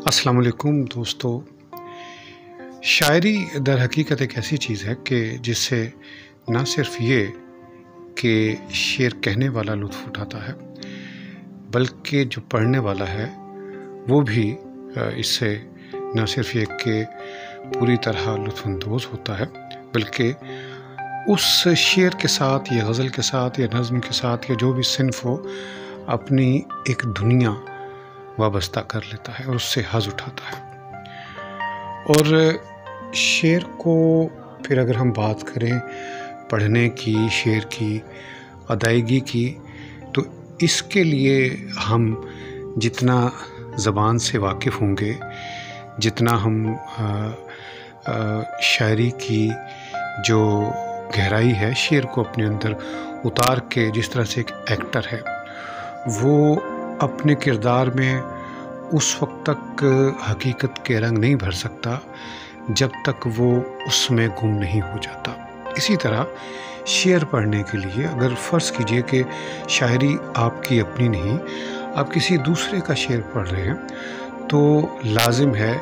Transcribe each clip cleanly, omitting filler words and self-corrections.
السلام علیکم دوستو، شاعری در حقیقت ایک ایسی چیز ہے کہ جس سے نہ صرف یہ کہ شعر کہنے والا لطف اٹھاتا ہے بلکہ جو پڑھنے والا ہے وہ بھی اس سے نہ صرف یہ کہ پوری طرح لطف اندوز ہوتا ہے بلکہ اس شعر کے ساتھ یا غزل کے ساتھ یا نظم کے ساتھ یا جو بھی صنف ہو اپنی ایک دنیا وابستہ کر لیتا ہے اور اس سے حظ اٹھاتا ہے۔ اور شعر کو پھر اگر ہم بات کریں پڑھنے کی، شعر کی ادائیگی کی، تو اس کے لیے ہم جتنا زبان سے واقف ہوں گے، جتنا ہم شاعری کی جو گہرائی ہے شعر کو اپنے اندر اتار کے، جس طرح سے ایک ایکٹر ہے وہ اپنے کردار میں اس وقت تک حقیقت کے رنگ نہیں بھر سکتا جب تک وہ اس میں گم نہیں ہو جاتا۔ اسی طرح شعر پڑھنے کے لیے اگر فرض کیجئے کہ شاعری آپ کی اپنی نہیں، آپ کسی دوسرے کا شعر پڑھ رہے ہیں، تو لازم ہے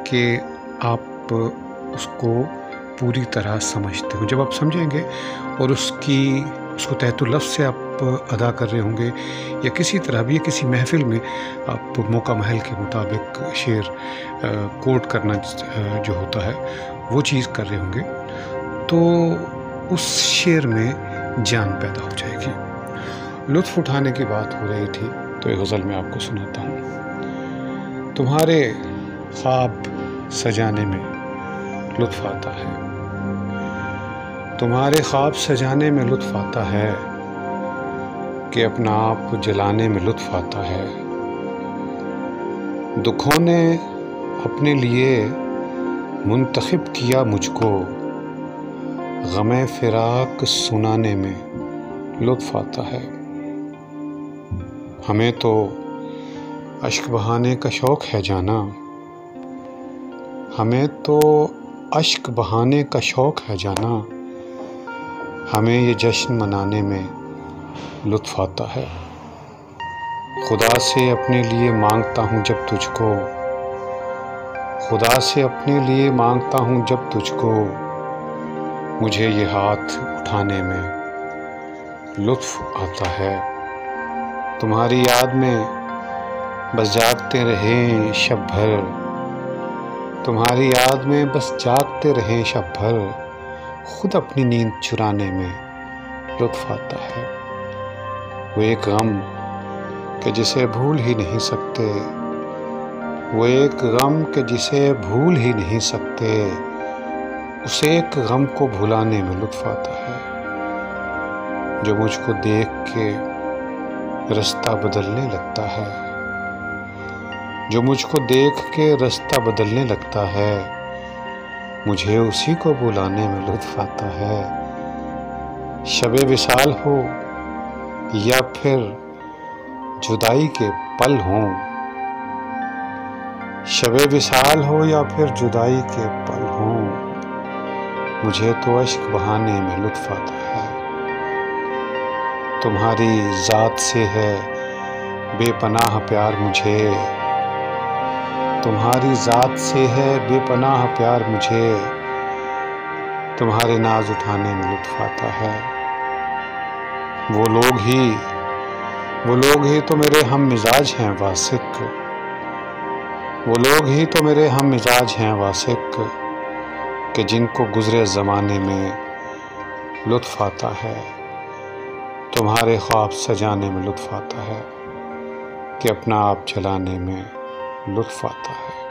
کہ آپ اس کو پوری طرح سمجھتے ہوں۔ جب آپ سمجھیں گے اور اس کو تحت لفظ سے آپ ادا کر رہے ہوں گے یا کسی طرح بھی کسی محفل میں آپ موقع محل کے مطابق شعر کوٹ کرنا جو ہوتا ہے وہ چیز کر رہے ہوں گے تو اس شعر میں جان پیدا ہو جائے گی۔ لطف اٹھانے کی بات ہو رہی تھی تو ایک غزل میں آپ کو سناتا ہوں۔ تمہارے خواب سجانے میں لطف آتا ہے، تمہارے خواب سجانے میں لطف آتا ہے کہ اپنا آپ جلانے میں لطف آتا ہے۔ دکھوں نے اپنے لیے منتخب کیا مجھ کو، غم فراق سنانے میں لطف آتا ہے۔ ہمیں تو اشک بہانے کا شوق ہے جانا، ہمیں تو اشک بہانے کا شوق ہے جانا، ہمیں یہ جشن منانے میں لطف آتا ہے۔ خدا سے اپنے لیے مانگتا ہوں جب تجھ کو، خدا سے اپنے لیے مانگتا ہوں جب تجھ کو، مجھے یہ ہاتھ اٹھانے میں لطف آتا ہے۔ تمہاری یاد میں بس جاگتے رہیں شب بھر، تمہاری یاد میں بس جاگتے رہیں شب بھر، خود اپنی نیند چرانے میں لطف آتا ہے۔ وہ ایک غم کہ جسے بھول ہی نہیں سکتے، وہ ایک غم کہ جسے بھول ہی نہیں سکتے، اس ایک غم کو بھلانے میں لطف آتا ہے۔ جو مجھ کو دیکھ کے رستہ بدلنے لگتا ہے، جو مجھ کو دیکھ کے رستہ بدلنے لگتا ہے، مجھے اسی کو بلانے میں لطف آتا ہے۔ شب وصال ہو یا پھر جدائی کے پل ہوں، شب وصال ہو یا پھر جدائی کے پل ہوں، مجھے تو اشک بہانے میں لطف آتا ہے۔ تمہاری ذات سے ہے بے پناہ پیار مجھے، تمہاری ذات سے ہے بے پناہ پیار مجھے، تمہارے ناز اٹھانے میں لطف آتا ہے۔ وہ لوگ ہی تو میرے ہم مزاج ہیں واسق، وہ لوگ ہی تو میرے ہم مزاج ہیں واسق، کہ جن کو گزرے زمانے میں لطف آتا ہے۔ تمہارے خواب سجانے میں لطف آتا ہے کہ اپنا آپ جلانے میں لطف آتا ہے۔